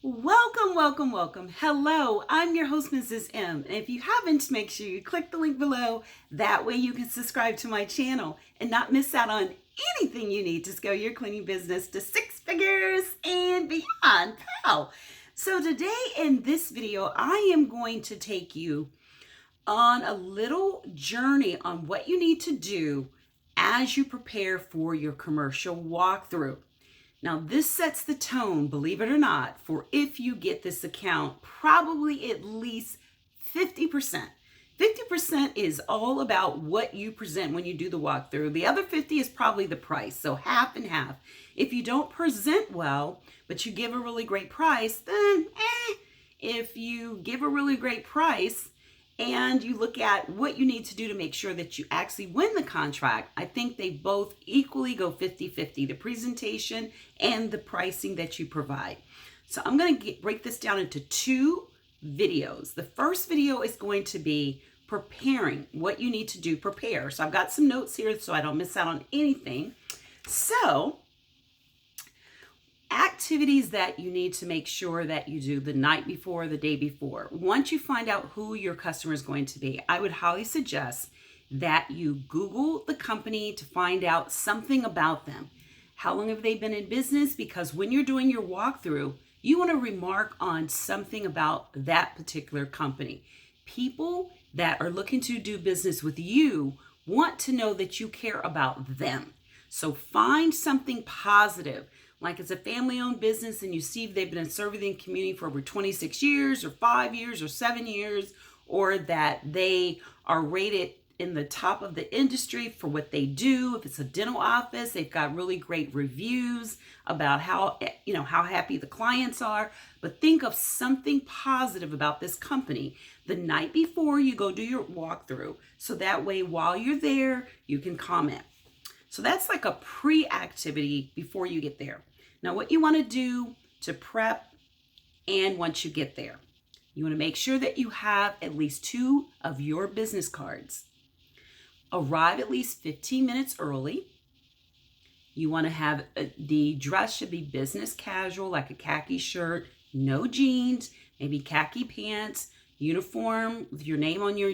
Welcome, welcome, welcome. Hello, I'm your host, Mrs. M. And if you haven't, make sure you click the link below. That way you can subscribe to my channel and not miss out on anything you need to scale your cleaning business to six figures and beyond. Wow. So today in this video, I am going to take you on a little journey on what you need to do as you prepare for your commercial walkthrough. Now, this sets the tone, believe it or not, for if you get this account, probably at least 50%. 50% is all about what you present when you do the walkthrough. The other 50 is probably the price, so half and half. If you don't present well, but you give a really great price, then If you give a really great price, and you look at what you need to do to make sure that you actually win the contract, I think they both equally go 50-50, the presentation and the pricing that you provide. So I'm going to break this down into two videos. The first video is going to be preparing, what you need to do, prepare. So I've got some notes here so I don't miss out on anything. So activities that you need to make sure that you do the night before, the day before. Once you find out who your customer is going to be, I would highly suggest that you Google the company to find out something about them. How long have they been in business? Because when you're doing your walkthrough, you want to remark on something about that particular company. People that are looking to do business with you want to know that you care about them. So find something positive. Like it's a family-owned business and you see they've been serving the community for over 26 years or 5 years or 7 years, or that they are rated in the top of the industry for what they do. If it's a dental office, they've got really great reviews about how happy the clients are. But think of something positive about this company the night before you go do your walkthrough. So that way, while you're there, you can comment. So that's like a pre-activity before you get there. Now, what you want to do to prep and once you get there, you want to make sure that you have at least 2 of your business cards. Arrive at least 15 minutes early. You want to have the dress should be business casual, like a khaki shirt, no jeans, maybe khaki pants, uniform with your name on your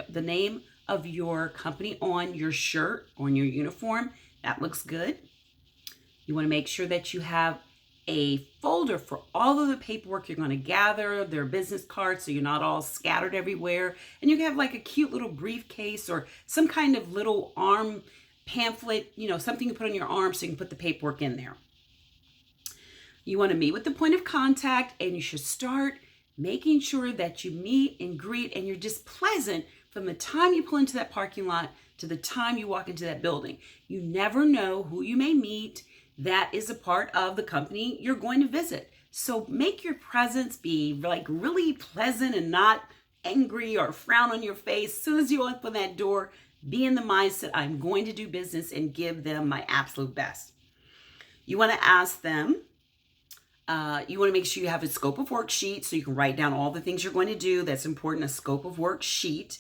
the name of your company on your shirt, on your uniform. That looks good. You want to make sure that you have a folder for all of the paperwork you're going to gather, their business cards, so you're not all scattered everywhere. And you can have like a cute little briefcase or some kind of little arm pamphlet, something you put on your arm so you can put the paperwork in there. You want to meet with the point of contact, and you should start making sure that you meet and greet and you're just pleasant from the time you pull into that parking lot to the time you walk into that building. You never know who you may meet that is a part of the company you're going to visit. So make your presence be like really pleasant and not angry or frown on your face. As soon as you open that door, be in the mindset, I'm going to do business, and give them my absolute best. You want to ask them, you want to make sure you have a scope of worksheet so you can write down all the things you're going to do. That's important, a scope of worksheet.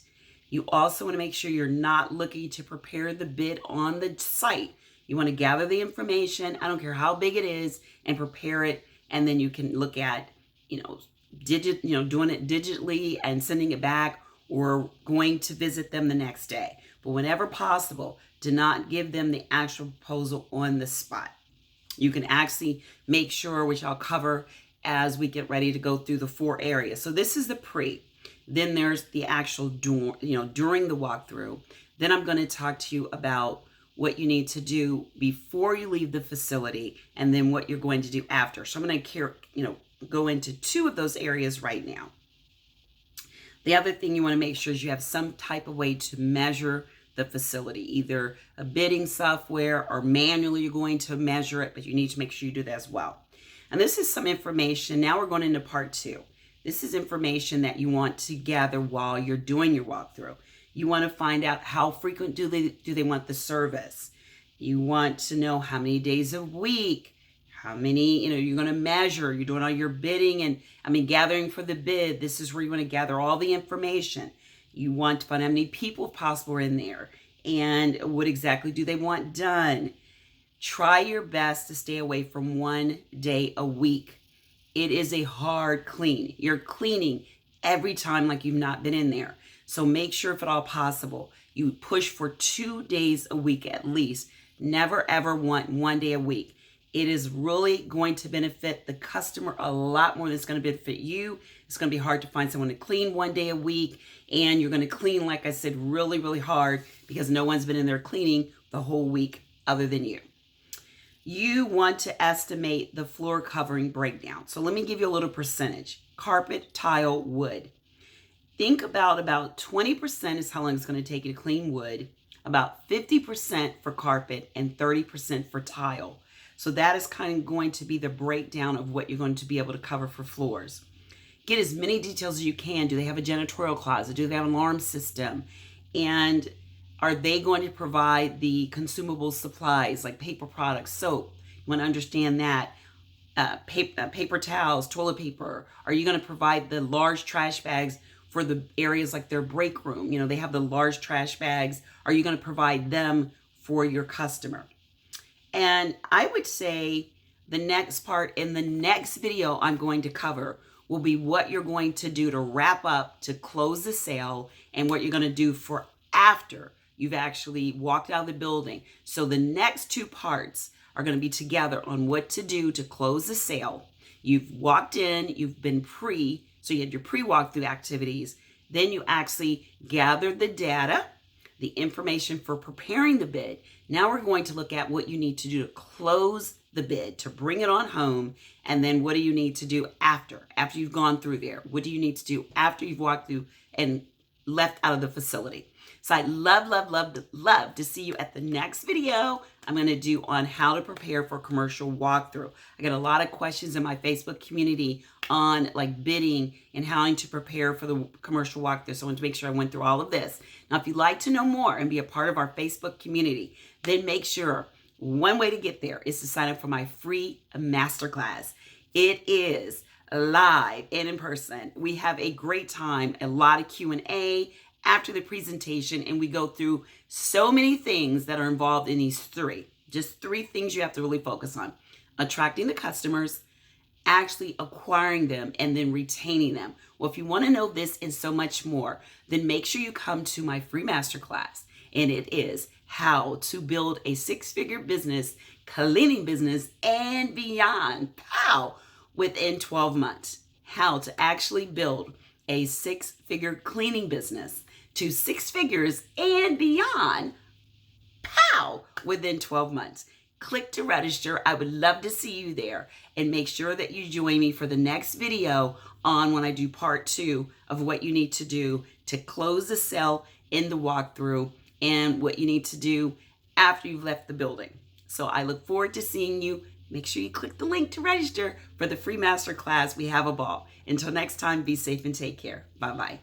You also want to make sure you're not looking to prepare the bid on the site. You want to gather the information, I don't care how big it is, and prepare it, and then you can look at, doing it digitally and sending it back, or going to visit them the next day. But whenever possible, do not give them the actual proposal on the spot. You can actually make sure, which I'll cover as we get ready to go through the 4 areas. So this is the pre. Then there's the actual during the walkthrough. Then I'm going to talk to you about what you need to do before you leave the facility, and then what you're going to do after. So I'm going to go into 2 of those areas right now. The other thing you want to make sure is you have some type of way to measure the facility, either a bidding software or manually you're going to measure it, but you need to make sure you do that as well. And this is some information. Now we're going into part 2. This is information that you want to gather while you're doing your walkthrough. You want to find out how frequent do they want the service. You want to know how many days a week, how many, you're going to measure. You're doing all your bidding and, gathering for the bid. This is where you want to gather all the information. You want to find how many people, if possible, are in there, and what exactly do they want done. Try your best to stay away from 1 day a week. It is a hard clean. You're cleaning every time like you've not been in there. So make sure, if at all possible, you push for 2 days a week at least. Never ever want 1 day a week. It is really going to benefit the customer a lot more than it's going to benefit you. It's going to be hard to find someone to clean 1 day a week, and you're going to clean, like I said, really, really hard because no one's been in there cleaning the whole week other than you. You want to estimate the floor covering breakdown. So let me give you a little percentage. Carpet, tile, wood. Think about 20% is how long it's going to take you to clean wood, about 50% for carpet, and 30% for tile. So that is kind of going to be the breakdown of what you're going to be able to cover for floors. Get as many details as you can. Do they have a janitorial closet? Do they have an alarm system? And are they going to provide the consumable supplies like paper products, soap? You want to understand that. Paper towels, toilet paper. Are you going to provide the large trash bags for the areas like their break room? You know, they have the large trash bags. Are you going to provide them for your customer? And I would say the next part in the next video I'm going to cover will be what you're going to do to wrap up, to close the sale, and what you're going to do for after you've actually walked out of the building. So the next two parts are going to be together on what to do to close the sale. You've walked in, you've been so you had your pre-walkthrough activities. Then you actually gathered the data, the information for preparing the bid. Now we're going to look at what you need to do to close the bid, to bring it on home. And then what do you need to do after you've gone through there? What do you need to do after you've walked through and left out of the facility? So I'd love to see you at the next video I'm going to do on how to prepare for a commercial walkthrough. I got a lot of questions in my Facebook community on like bidding and how to prepare for the commercial walkthrough. So I want to make sure I went through all of this. Now, if you'd like to know more and be a part of our Facebook community, then make sure one way to get there is to sign up for my free masterclass. It is live and in person. We have a great time, a lot of Q&A after the presentation, and we go through so many things that are involved in these just three things you have to really focus on: attracting the customers, actually acquiring them, and then retaining them. Well, if you want to know this and so much more, then make sure you come to my free masterclass, and it is how to build a six-figure business, cleaning business, and beyond, within 12 months. How to actually build a six-figure cleaning business to 6 figures and beyond, within 12 months. Click to register. I would love to see you there, and make sure that you join me for the next video on when I do part 2 of what you need to do to close the sale in the walkthrough and what you need to do after you've left the building. So I look forward to seeing you. Make sure you click the link to register for the free masterclass. We have a ball. Until next time, be safe and take care. Bye-bye.